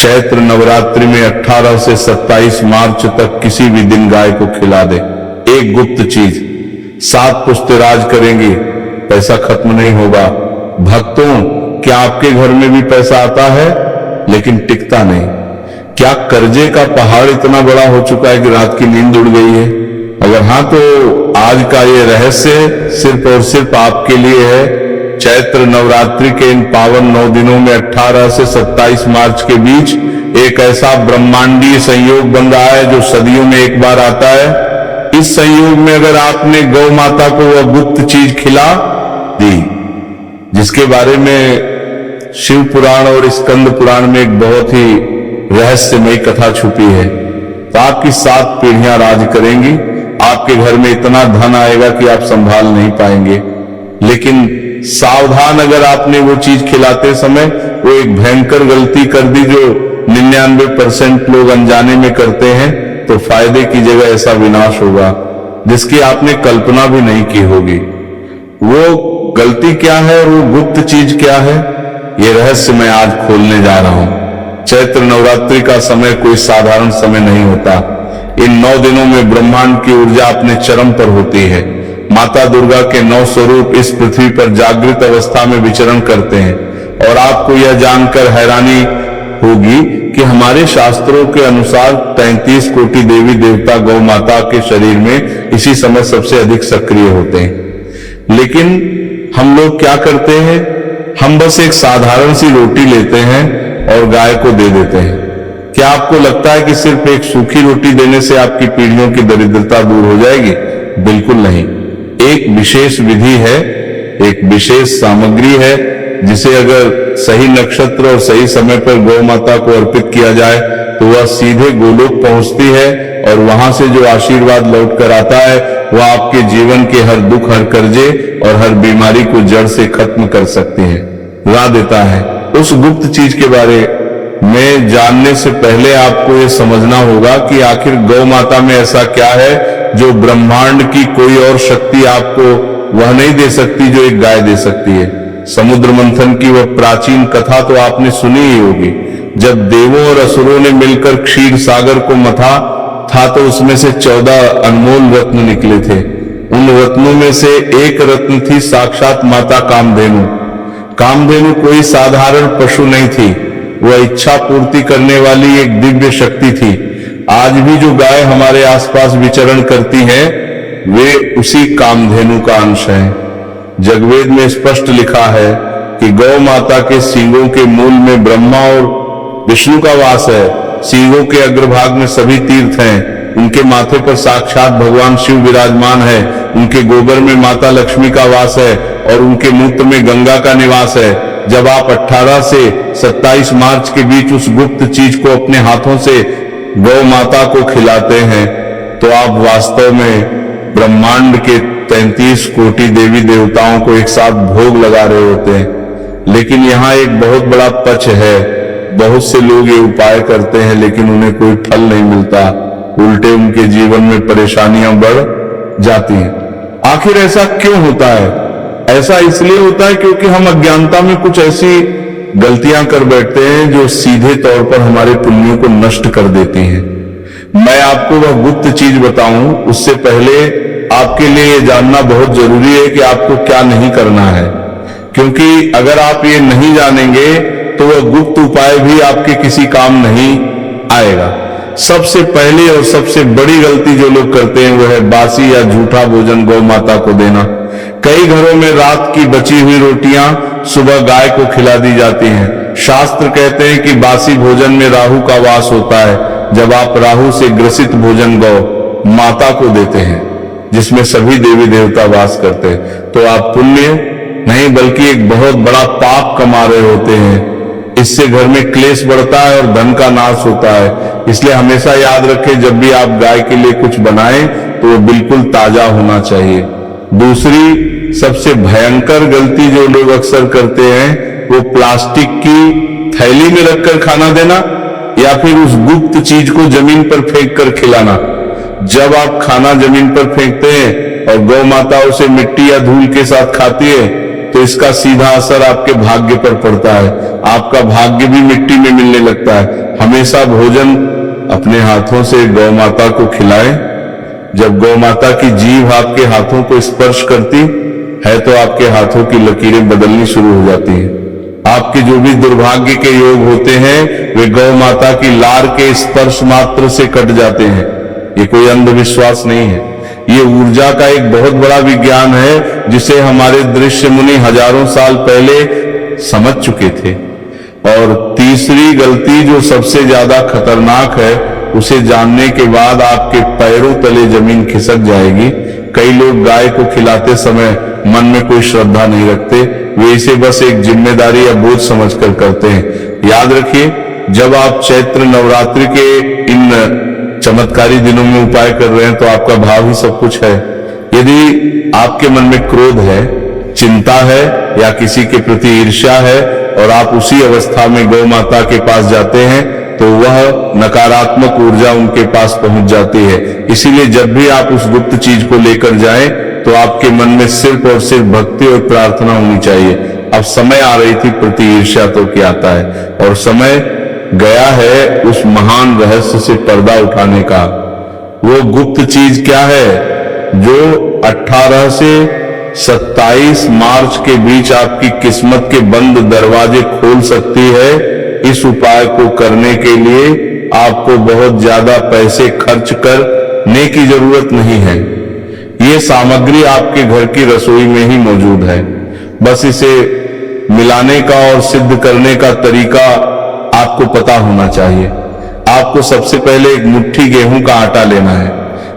चैत्र नवरात्रि में 18 से 27 मार्च तक किसी भी दिन गाय को खिला दे। एक गुप्त चीज, 7 पुश्तें राज करेंगी, पैसा खत्म नहीं होगा। भक्तों, क्या आपके घर में भी पैसा आता है लेकिन टिकता नहीं? क्या कर्जे का पहाड़ इतना बड़ा हो चुका है कि रात की नींद उड़ गई है? अगर हाँ, तो आज का ये रहस्य सिर्फ और सिर्फ आपके लिए है। चैत्र नवरात्रि के इन पावन 9 दिनों में 18 से 27 मार्च के बीच एक ऐसा ब्रह्मांडीय संयोग बन रहा है जो सदियों में एक बार आता है। इस संयोग में अगर आपने गौ माता को वह गुप्त चीज खिला दी जिसके बारे में शिव पुराण और स्कंद पुराण में एक बहुत ही रहस्यमयी कथा छुपी है, तो आपकी 7 पीढ़ियां राज करेंगी। आपके घर में इतना धन आएगा कि आप संभाल नहीं पाएंगे। लेकिन सावधान, अगर आपने वो चीज खिलाते समय वो एक भयंकर गलती कर दी जो 99% लोग अनजाने में करते हैं, तो फायदे की जगह ऐसा विनाश होगा जिसकी आपने कल्पना भी नहीं की होगी। वो गलती क्या है और वो गुप्त चीज क्या है, ये रहस्य मैं आज खोलने जा रहा हूं। चैत्र नवरात्रि का समय कोई साधारण समय नहीं होता। इन 9 दिनों में ब्रह्मांड की ऊर्जा अपने चरम पर होती है। माता दुर्गा के 9 स्वरूप इस पृथ्वी पर जागृत अवस्था में विचरण करते हैं। और आपको यह जानकर हैरानी होगी कि हमारे शास्त्रों के अनुसार 33 कोटि देवी देवता गौ माता के शरीर में इसी समय सबसे अधिक सक्रिय होते हैं। लेकिन हम लोग क्या करते हैं, हम बस एक साधारण सी रोटी लेते हैं और गाय को दे देते हैं। क्या आपको लगता है कि सिर्फ एक सूखी रोटी देने से आपकी पीढ़ियों की दरिद्रता दूर हो जाएगी? बिल्कुल नहीं। एक विशेष विधि है, एक विशेष सामग्री है जिसे अगर सही नक्षत्र और सही समय पर गौ माता को अर्पित किया जाए तो वह सीधे गोलोक पहुंचती है और वहां से जो आशीर्वाद लौट कर आता है वह आपके जीवन के हर दुख, हर कर्जे और हर बीमारी को जड़ से खत्म कर सकती है, ला देता है। उस गुप्त चीज के बारे में जानने से पहले आपको यह समझना होगा कि आखिर गौ माता में ऐसा क्या है जो ब्रह्मांड की कोई और शक्ति आपको वह नहीं दे सकती जो एक गाय दे सकती है। समुद्र मंथन की वह प्राचीन कथा तो आपने सुनी ही होगी। जब देवों और असुरों ने मिलकर क्षीर सागर को मथा था तो उसमें से 14 अनमोल रत्न निकले थे। उन रत्नों में से एक रत्न थी साक्षात माता कामधेनु। कामधेनु कोई साधारण पशु नहीं थी, वह इच्छा पूर्ति करने वाली एक दिव्य शक्ति थी। आज भी जो गाय हमारे आसपास विचरण करती हैं वे उसी कामधेनु का अंश हैं। जगवेद में स्पष्ट लिखा है कि गौ माता के सींगों के मूल में ब्रह्मा और विष्णु का वास है। सींगों के अग्रभाग में सभी तीर्थ हैं। उनके माथे पर साक्षात भगवान शिव विराजमान है। उनके गोबर में माता लक्ष्मी का वास है और उनके मूत्र में गंगा का निवास है। जब आप 18 से 27 मार्च के बीच उस गुप्त चीज को अपने हाथों से गौ माता को खिलाते हैं तो आप वास्तव में ब्रह्मांड के 33 कोटि देवी देवताओं को एक साथ भोग लगा रहे होते हैं। लेकिन यहाँ एक बहुत बड़ा पक्ष है। बहुत से लोग ये उपाय करते हैं लेकिन उन्हें कोई फल नहीं मिलता, उल्टे उनके जीवन में परेशानियां बढ़ जाती हैं। आखिर ऐसा क्यों होता है? ऐसा इसलिए होता है क्योंकि हम अज्ञानता में कुछ ऐसी गलतियां कर बैठते हैं जो सीधे तौर पर हमारे पुण्यों को नष्ट कर देती हैं। मैं आपको वह गुप्त चीज बताऊं उससे पहले आपके लिए यह जानना बहुत जरूरी है कि आपको क्या नहीं करना है, क्योंकि अगर आप ये नहीं जानेंगे तो वह गुप्त उपाय भी आपके किसी काम नहीं आएगा। सबसे पहली और सबसे बड़ी गलती जो लोग करते हैं वह है बासी या झूठा भोजन गौ माता को देना। कई घरों में रात की बची हुई रोटियां सुबह गाय को खिला दी जाती हैं। शास्त्र कहते हैं कि बासी भोजन में राहु का वास होता है। जब आप राहु से ग्रसित भोजन गौ माता को देते हैं जिसमें सभी देवी देवता वास करते हैं तो आप पुण्य नहीं बल्कि एक बहुत बड़ा पाप कमा रहे होते हैं। इससे घर में क्लेश बढ़ता है और धन का नाश होता है। इसलिए हमेशा याद रखें, जब भी आप गाय के लिए कुछ बनाएं तो वो बिल्कुल ताजा होना चाहिए। दूसरी सबसे भयंकर गलती जो लोग अक्सर करते हैं वो प्लास्टिक की थैली में रखकर खाना देना या फिर उस गुप्त चीज को जमीन पर फेंक कर खिलाना। जब आप खाना जमीन पर फेंकते हैं और गौ माता उसे मिट्टी या धूल के साथ खाती है तो इसका सीधा असर आपके भाग्य पर पड़ता है। आपका भाग्य भी मिट्टी में मिलने लगता है। हमेशा भोजन अपने हाथों से गौ माता को खिलाएं। जब गौ माता की जीभ आपके हाथों को स्पर्श करती है तो आपके हाथों की लकीरें बदलनी शुरू हो जाती हैं। आपके जो भी दुर्भाग्य के योग होते हैं वे गौ माता की लार के स्पर्श मात्र से कट जाते हैं। ये कोई अंधविश्वास नहीं है, ये ऊर्जा का एक बहुत बड़ा विज्ञान है जिसे हमारे ऋषि मुनि हजारों साल पहले समझ चुके थे। और तीसरी गलती जो सबसे ज्यादा खतरनाक है, उसे जानने के बाद आपके पैरों तले जमीन खिसक जाएगी। कई लोग गाय को खिलाते समय मन में कोई श्रद्धा नहीं रखते, वे इसे बस एक जिम्मेदारी या बोझ समझकर करते हैं। याद रखिए, जब आप चैत्र नवरात्रि के इन चमत्कारी दिनों में उपाय कर रहे हैं तो आपका भाव ही सब कुछ है। यदि आपके मन में क्रोध है, चिंता है या किसी के प्रति ईर्ष्या है और आप उसी अवस्था में गौ माता के पास जाते हैं तो वह नकारात्मक ऊर्जा उनके पास पहुंच जाती है। इसीलिए जब भी आप उस गुप्त चीज को लेकर जाएं तो आपके मन में सिर्फ और सिर्फ भक्ति और प्रार्थना होनी चाहिए। अब समय आ रही थी प्रति ईर्ष्या तो क्या आता है, और समय गया है उस महान रहस्य से पर्दा उठाने का। वो गुप्त चीज क्या है जो 18 से 27 मार्च के बीच आपकी किस्मत के बंद दरवाजे खोल सकती है। इस उपाय को करने के लिए आपको बहुत ज्यादा पैसे खर्च करने की जरूरत नहीं है। ये सामग्री आपके घर की रसोई में ही मौजूद है। बस इसे मिलाने का और सिद्ध करने का तरीका आपको पता होना चाहिए। आपको सबसे पहले एक मुट्ठी गेहूं का आटा लेना है।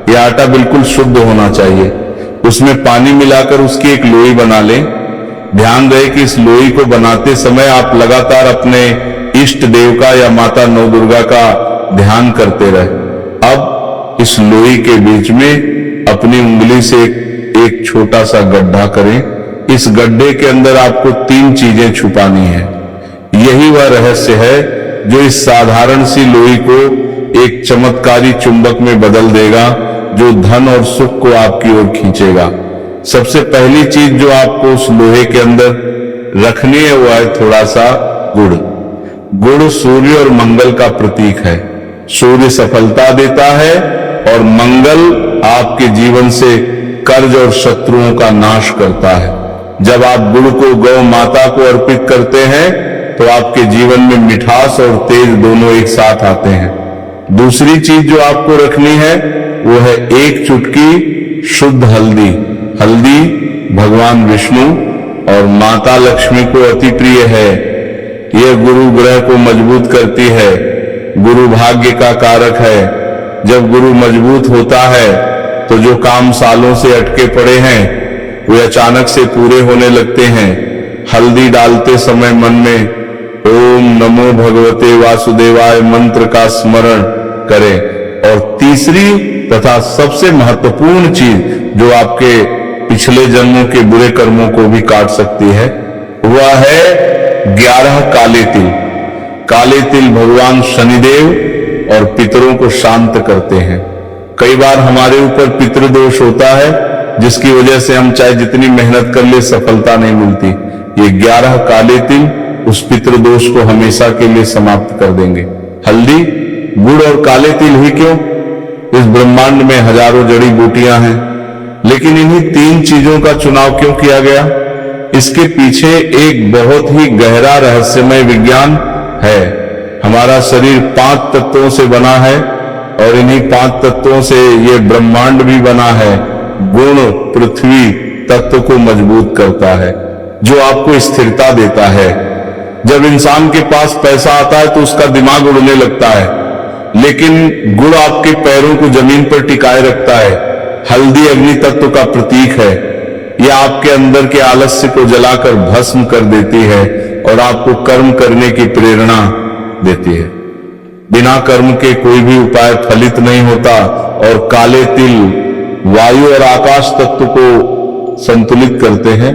यह आटा बिल्कुल शुद्ध होना चाहिए। उसमें पानी मिलाकर उसकी एक लोई बना लें। ध्यान रहे कि इस लोई को बनाते समय आप लगातार अपने इष्ट देव का या माता नौ दुर्गा का ध्यान करते रहे। अब इस लोई के बीच में अपनी उंगली से एक छोटा सा गड्ढा करें। इस गड्ढे के अंदर आपको 3 चीजें छुपानी है। यही वह रहस्य है जो इस साधारण सी लोई को एक चमत्कारी चुंबक में बदल देगा, जो धन और सुख को आपकी ओर खींचेगा। सबसे पहली चीज जो आपको उस लोहे के अंदर रखनी है वो है थोड़ा सा गुड़। गुड़ सूर्य और मंगल का प्रतीक है। सूर्य सफलता देता है और मंगल आपके जीवन से कर्ज और शत्रुओं का नाश करता है। जब आप गुड़ को गौ माता को अर्पित करते हैं तो आपके जीवन में मिठास और तेज दोनों एक साथ आते हैं। दूसरी चीज जो आपको रखनी है वो है 1 चुटकी शुद्ध हल्दी। हल्दी भगवान विष्णु और माता लक्ष्मी को अति प्रिय है। यह गुरु ग्रह को मजबूत करती है, गुरु भाग्य का कारक है। जब गुरु मजबूत होता है तो जो काम सालों से अटके पड़े हैं वे अचानक से पूरे होने लगते हैं। हल्दी डालते समय मन में ओम नमो भगवते वासुदेवाय मंत्र का स्मरण करें। और तीसरी तथा सबसे महत्वपूर्ण चीज जो आपके पिछले जन्मों के बुरे कर्मों को भी काट सकती है वह है 11 काले तिल। काले तिल भगवान शनिदेव और पितरों को शांत करते हैं। कई बार हमारे ऊपर पितृदोष होता है जिसकी वजह से हम चाहे जितनी मेहनत कर ले सफलता नहीं मिलती। ये 11 काले तिल उस पितृदोष को हमेशा के लिए समाप्त कर देंगे। हल्दी, गुड़ और काले तिल ही क्यों, इस ब्रह्मांड में हजारों जड़ी बूटियां हैं, लेकिन इन्हीं 3 चीजों का चुनाव क्यों किया गया? इसके पीछे एक बहुत ही गहरा रहस्यमय विज्ञान है। हमारा शरीर 5 तत्वों से बना है और इन्हीं 5 तत्वों से ये ब्रह्मांड भी बना है। गुण पृथ्वी तत्व को मजबूत करता है, जो आपको स्थिरता देता है। जब इंसान के पास पैसा आता है तो उसका दिमाग उड़ने लगता है, लेकिन गुड़ आपके पैरों को जमीन पर टिकाए रखता है। हल्दी अग्नि तत्व का प्रतीक है। यह आपके अंदर के आलस्य को जलाकर भस्म कर देती है और आपको कर्म करने की प्रेरणा देती है। बिना कर्म के कोई भी उपाय फलित नहीं होता। और काले तिल वायु और आकाश तत्व को संतुलित करते हैं।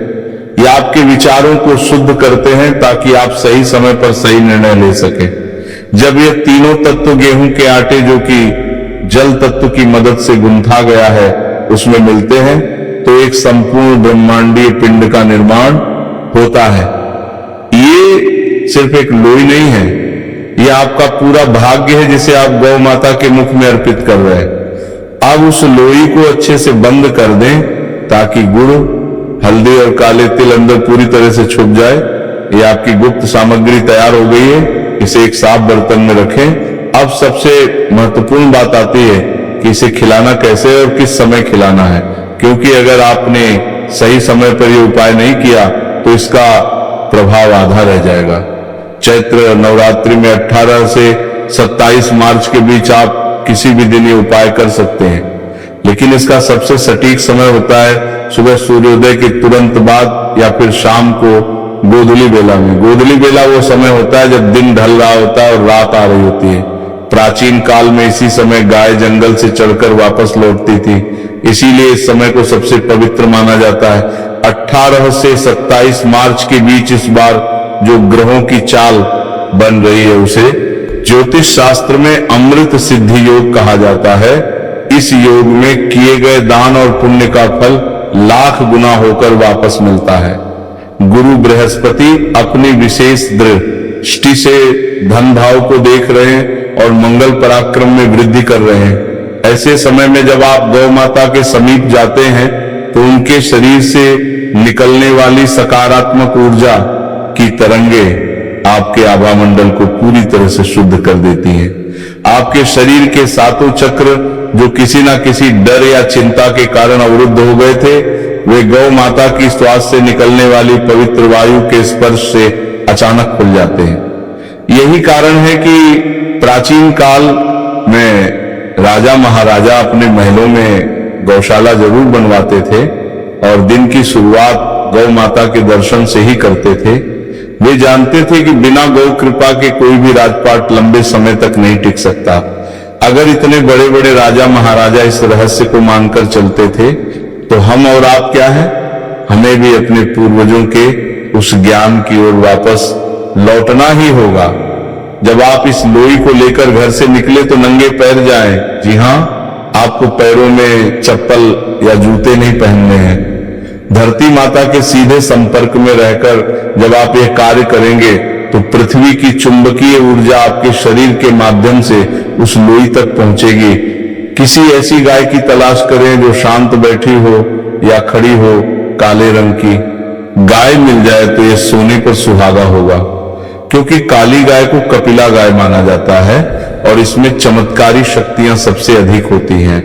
ये आपके विचारों को शुद्ध करते हैं ताकि आप सही समय पर सही निर्णय ले सकें। जब ये तीनों तत्व गेहूं के आटे जो कि जल तत्व की मदद से गुंथा गया है उसमें मिलते हैं तो एक संपूर्ण ब्रह्मांडीय पिंड का निर्माण होता है। ये सिर्फ एक लोई नहीं है, ये ये आपका पूरा भाग्य है जिसे आप गौ माता के मुख में अर्पित कर रहे हैं। अब उस लोई को अच्छे से बंद कर दें ताकि गुड़, हल्दी और काले तिल अंदर पूरी तरह से छुप जाए। ये आपकी गुप्त सामग्री तैयार हो गई है। इसे एक साफ बर्तन में रखें। अब सबसे महत्वपूर्ण बात आती है कि इसे खिलाना कैसे और किस समय खिलाना है, क्योंकि अगर आपने सही समय पर यह उपाय नहीं किया तो इसका प्रभाव आधा रह जाएगा। चैत्र नवरात्रि में 18 से 27 मार्च के बीच आप किसी भी दिन ये उपाय कर सकते हैं, लेकिन इसका सबसे सटीक समय होता है सुबह सूर्योदय के तुरंत बाद या फिर शाम को गोधूली बेला में। गोधूली बेला वो समय होता है जब दिन ढल रहा होता है और रात आ रही होती है। प्राचीन काल में इसी समय गाय जंगल से चढ़कर वापस लौटती थी, इसीलिए इस समय को सबसे पवित्र माना जाता है। 18 से 27 मार्च के बीच इस बार जो ग्रहों की चाल बन रही है उसे ज्योतिष शास्त्र में अमृत सिद्धि योग कहा जाता है। इस योग में किए गए दान और पुण्य का फल लाख गुना होकर वापस मिलता है। गुरु बृहस्पति अपनी विशेष दृष्टि से धन भाव को देख रहे हैं और मंगल पराक्रम में वृद्धि कर रहे हैं। ऐसे समय में जब आप गौ माता के समीप जाते हैं तो उनके शरीर से निकलने वाली सकारात्मक ऊर्जा की तरंगे आपके आभा मंडल को पूरी तरह से शुद्ध कर देती हैं। आपके शरीर के सातों चक्र जो किसी ना किसी डर या चिंता के कारण अवरुद्ध हो गए थे, वे गौ माता की श्वास से निकलने वाली पवित्र वायु के स्पर्श से अचानक खुल जाते हैं। यही कारण है कि प्राचीन काल में राजा महाराजा अपने महलों में गौशाला जरूर बनवाते थे और दिन की शुरुआत गौ माता के दर्शन से ही करते थे। वे जानते थे कि बिना गौ कृपा के कोई भी राजपाट लंबे समय तक नहीं टिक सकता। अगर इतने बड़े बड़े राजा महाराजा इस रहस्य को मानकर चलते थे तो हम और आप क्या है, हमें भी अपने पूर्वजों के उस ज्ञान की ओर वापस लौटना ही होगा। जब आप इस लोई को लेकर घर से निकले तो नंगे पैर जाएं। जी हां, आपको पैरों में चप्पल या जूते नहीं पहनने हैं। धरती माता के सीधे संपर्क में रहकर जब आप यह कार्य करेंगे तो पृथ्वी की चुंबकीय ऊर्जा आपके शरीर के माध्यम से उस लोई तक पहुंचेगी। किसी ऐसी गाय की तलाश करें जो शांत बैठी हो या खड़ी हो, काले रंग की गाय मिल जाए तो यह सोने पर सुहागा होगा, क्योंकि काली गाय को कपिला गाय माना जाता है और इसमें चमत्कारी शक्तियां सबसे अधिक होती हैं।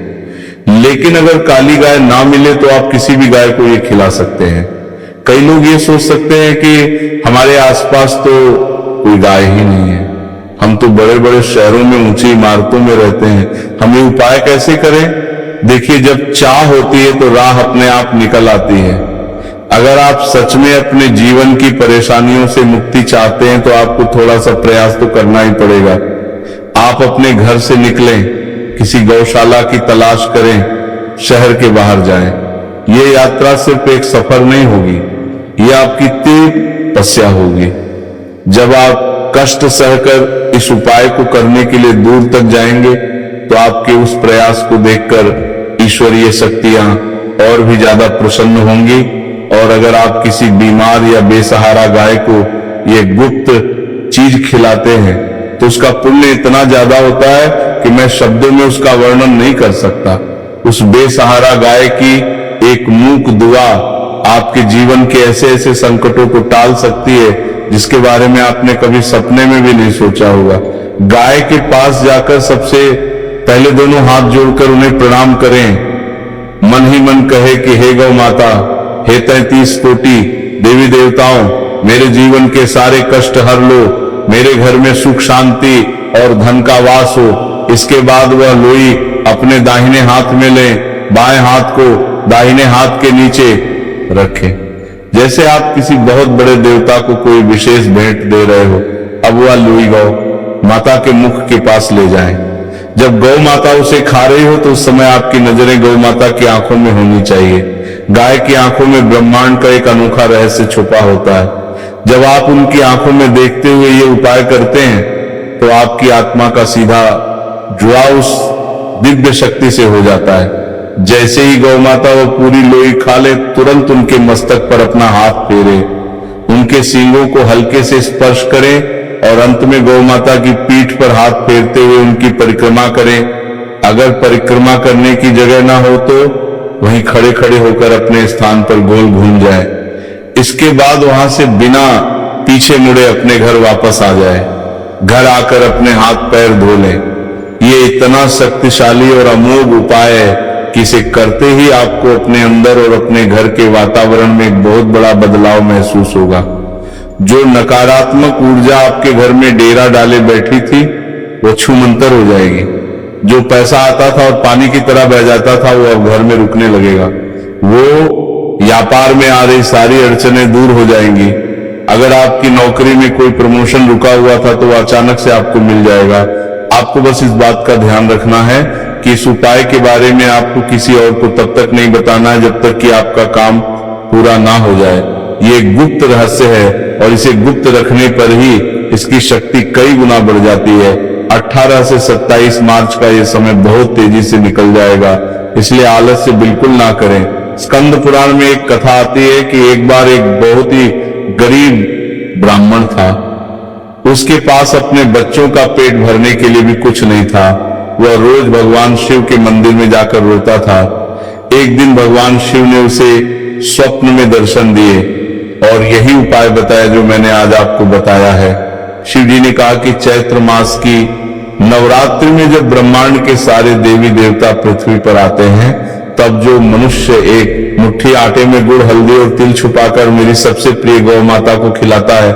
लेकिन अगर काली गाय ना मिले तो आप किसी भी गाय को ये खिला सकते हैं। कई लोग ये सोच सकते हैं कि हमारे आसपास तो कोई गाय ही नहीं है, हम तो बड़े बड़े शहरों में ऊंची इमारतों में रहते हैं, हम ये उपाय कैसे करें? देखिए, जब चाह होती है तो राह अपने आप निकल आती है। अगर आप सच में अपने जीवन की परेशानियों से मुक्ति चाहते हैं तो आपको थोड़ा सा प्रयास तो करना ही पड़ेगा। आप अपने घर से निकलें, किसी गौशाला की तलाश करें, शहर के बाहर जाएं। ये यात्रा सिर्फ एक सफर नहीं होगी, यह आपकी तीव्र तपस्या होगी। जब आप कष्ट सहकर इस उपाय को करने के लिए दूर तक जाएंगे तो आपके उस प्रयास को देखकर ईश्वरीय शक्तियां और भी ज्यादा प्रसन्न होंगी। और अगर आप किसी बीमार या बेसहारा गाय को ये गुप्त चीज खिलाते हैं तो उसका पुण्य इतना ज्यादा होता है कि मैं शब्दों में उसका वर्णन नहीं कर सकता। उस बेसहारा गाय की एक मूक दुआ आपके जीवन के ऐसे ऐसे संकटों को टाल सकती है जिसके बारे में आपने कभी सपने में भी नहीं सोचा होगा। गाय के पास जाकर सबसे पहले दोनों हाथ जोड़कर उन्हें प्रणाम करें, मन ही मन कहे कि हे गौ माता, हे 33 कोटि देवी देवताओं, मेरे जीवन के सारे कष्ट हर लो, मेरे घर में सुख शांति और धन का वास हो। इसके बाद वह लोई अपने दाहिने हाथ में लें, बाएं हाथ को दाहिने हाथ के नीचे रखें, जैसे आप किसी बहुत बड़े देवता को कोई विशेष भेंट दे रहे हो। अब वह लोई गौ माता के मुख के पास ले जाएं। जब गौ माता उसे खा रही हो तो उस समय आपकी नजरें गौ माता की आंखों में होनी चाहिए। गाय की आंखों में ब्रह्मांड का एक अनोखा रहस्य छुपा होता है। जब आप उनकी आंखों में देखते हुए ये उपाय करते हैं तो आपकी आत्मा का सीधा जुड़ाव उस दिव्य शक्ति से हो जाता है। जैसे ही गौ माता वो पूरी लोई खा ले, तुरंत उनके मस्तक पर अपना हाथ फेरे, उनके सींगों को हल्के से स्पर्श करें और अंत में गौ माता की पीठ पर हाथ फेरते हुए उनकी परिक्रमा करें। अगर परिक्रमा करने की जगह ना हो तो वहीं खड़े खड़े होकर अपने स्थान पर गोल घूम जाए। इसके बाद वहां से बिना पीछे मुड़े अपने घर वापस आ जाए। घर आकर अपने हाथ पैर धो लें। ये इतना शक्तिशाली और अमोघ उपाय है कि इसे करते ही आपको अपने अंदर और अपने घर के वातावरण में एक बहुत बड़ा बदलाव महसूस होगा। जो नकारात्मक ऊर्जा आपके घर में डेरा डाले बैठी थी वो छूमंतर हो जाएगी। जो पैसा आता था और पानी की तरह बह जाता था वो अब घर में रुकने लगेगा। वो व्यापार में आ रही सारी अड़चनें दूर हो जाएंगी। अगर आपकी नौकरी में कोई प्रमोशन रुका हुआ था तो वो अचानक से आपको मिल जाएगा। आपको बस इस बात का ध्यान रखना है कि इस उपाय के बारे में आपको किसी और को तब तक नहीं बताना है जब तक कि आपका काम पूरा ना हो जाए। ये एक गुप्त रहस्य है और इसे गुप्त रखने पर ही इसकी शक्ति कई गुना बढ़ जाती है। 18 से 27 मार्च का ये समय बहुत तेजी से निकल जाएगा, इसलिए आलस्य बिल्कुल ना करें। स्कंद पुराण में एक कथा आती है कि एक बार एक बहुत ही गरीब ब्राह्मण था। उसके पास अपने बच्चों का पेट भरने के लिए भी कुछ नहीं था। वह रोज भगवान शिव के मंदिर में जाकर रोता था। एक दिन भगवान शिव ने उसे स्वप्न में दर्शन दिए और यही उपाय बताया जो मैंने आज आपको बताया है। शिव जी ने कहा कि चैत्र मास की नवरात्रि में जब ब्रह्मांड के सारे देवी देवता पृथ्वी पर आते हैं तब जो मनुष्य एक मुट्ठी आटे में गुड़, हल्दी और तिल छुपाकर मेरी सबसे प्रिय गौ माता को खिलाता है,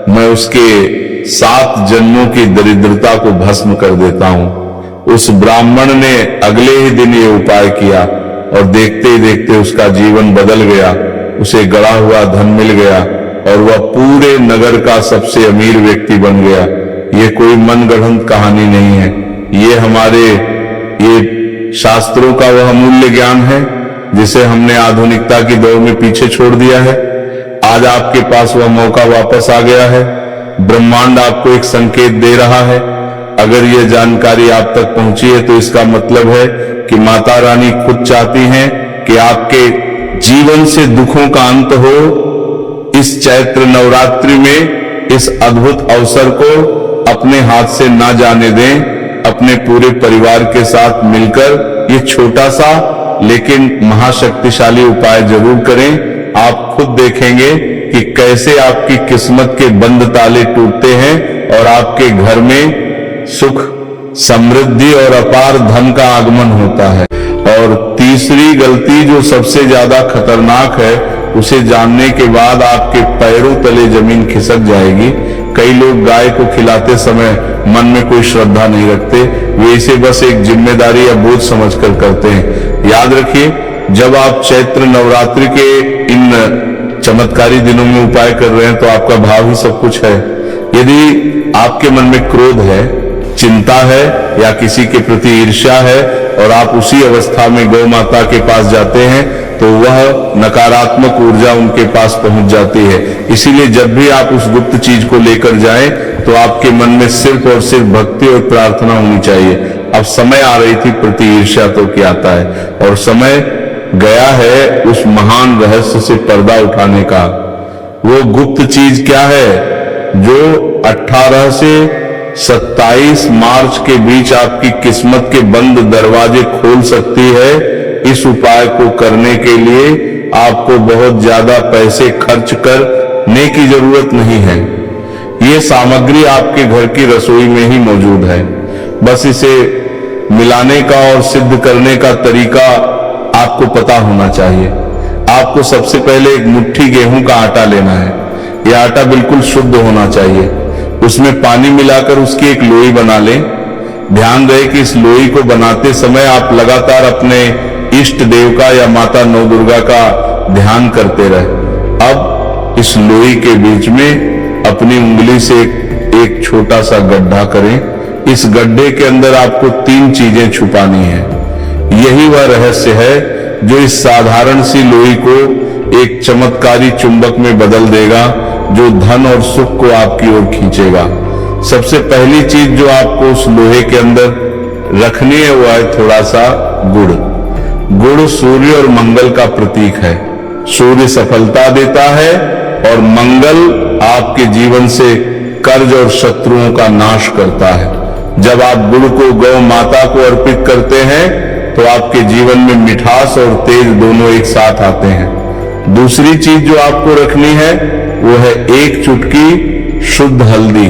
मैं उसके 7 जन्मों की दरिद्रता को भस्म कर देता हूं। उस ब्राह्मण ने अगले ही दिन ये उपाय किया और देखते ही देखते उसका जीवन बदल गया। उसे गड़ा हुआ धन मिल गया और वह पूरे नगर का सबसे अमीर व्यक्ति बन गया। ये कोई मनगढ़ंत कहानी नहीं है, ये हमारे ये शास्त्रों का वह अमूल्य ज्ञान है जिसे हमने आधुनिकता की दौड़ में पीछे छोड़ दिया है। आज आपके पास वह मौका वापस आ गया है। ब्रह्मांड आपको एक संकेत दे रहा है। अगर यह जानकारी आप तक पहुंची है तो इसका मतलब है कि माता रानी खुद चाहती हैं कि आपके जीवन से दुखों का अंत हो। इस चैत्र नवरात्रि में इस अद्भुत अवसर को अपने हाथ से ना जाने दें। अपने पूरे परिवार के साथ मिलकर ये छोटा सा लेकिन महाशक्तिशाली उपाय जरूर करें। आप खुद देखेंगे कि कैसे आपकी किस्मत के बंद ताले टूटते हैं और आपके घर में सुख, समृद्धि और अपार धन का आगमन होता है। और तीसरी गलती जो सबसे ज्यादा खतरनाक है, उसे जानने के बाद आपके पैरों तले जमीन खिसक जाएगी। कई लोग गाय को खिलाते समय मन में कोई श्रद्धा नहीं रखते, वे इसे बस एक जिम्मेदारी या बोझ समझकर करते हैं। याद रखिए, जब आप चैत्र नवरात्रि के इन चमत्कारी दिनों में उपाय कर रहे हैं तो आपका भाव ही सब कुछ है। यदि आपके मन में क्रोध है, चिंता है या किसी के प्रति ईर्ष्या है और आप उसी अवस्था में गौ माता के पास जाते हैं तो वह नकारात्मक ऊर्जा उनके पास पहुंच जाती है। इसीलिए जब भी आप उस गुप्त चीज को लेकर जाएं तो आपके मन में सिर्फ और सिर्फ भक्ति और प्रार्थना होनी चाहिए। अब समय आ रही थी प्रति ईर्ष्या तो क्या आता है, और समय गया है उस महान रहस्य से पर्दा उठाने का। वो गुप्त चीज क्या है जो 18 से 27 मार्च के बीच आपकी किस्मत के बंद दरवाजे खोल सकती है। इस उपाय को करने के लिए आपको बहुत ज्यादा पैसे खर्च करने की जरूरत नहीं है। ये सामग्री आपके घर की रसोई में ही मौजूद है। बस इसे मिलाने का और सिद्ध करने का तरीका आपको पता होना चाहिए। आपको सबसे पहले एक मुट्ठी गेहूं का आटा लेना है। यह आटा बिल्कुल शुद्ध होना चाहिए। उसमें पानी मिलाकर उसकी एक लोई बना लें। ध्यान रहे कि इस लोई को बनाते समय आप लगातार अपने इष्ट देव का या माता नौ दुर्गा का ध्यान करते रहे। अब इस लोई के बीच में अपनी उंगली से एक छोटा सा गड्ढा करें। इस गड्ढे के अंदर आपको 3 चीजें छुपानी है। यही वह रहस्य है जो इस साधारण सी लोई को एक चमत्कारी चुंबक में बदल देगा, जो धन और सुख को आपकी ओर खींचेगा। सबसे पहली चीज जो आपको उस लोहे के अंदर रखनी है वो है थोड़ा सा गुड़। गुड़ सूर्य और मंगल का प्रतीक है। सूर्य सफलता देता है और मंगल आपके जीवन से कर्ज और शत्रुओं का नाश करता है। जब आप गुड़ को गौ माता को अर्पित करते हैं तो आपके जीवन में मिठास और तेज दोनों एक साथ आते हैं। दूसरी चीज जो आपको रखनी है वो है 1 चुटकी शुद्ध हल्दी।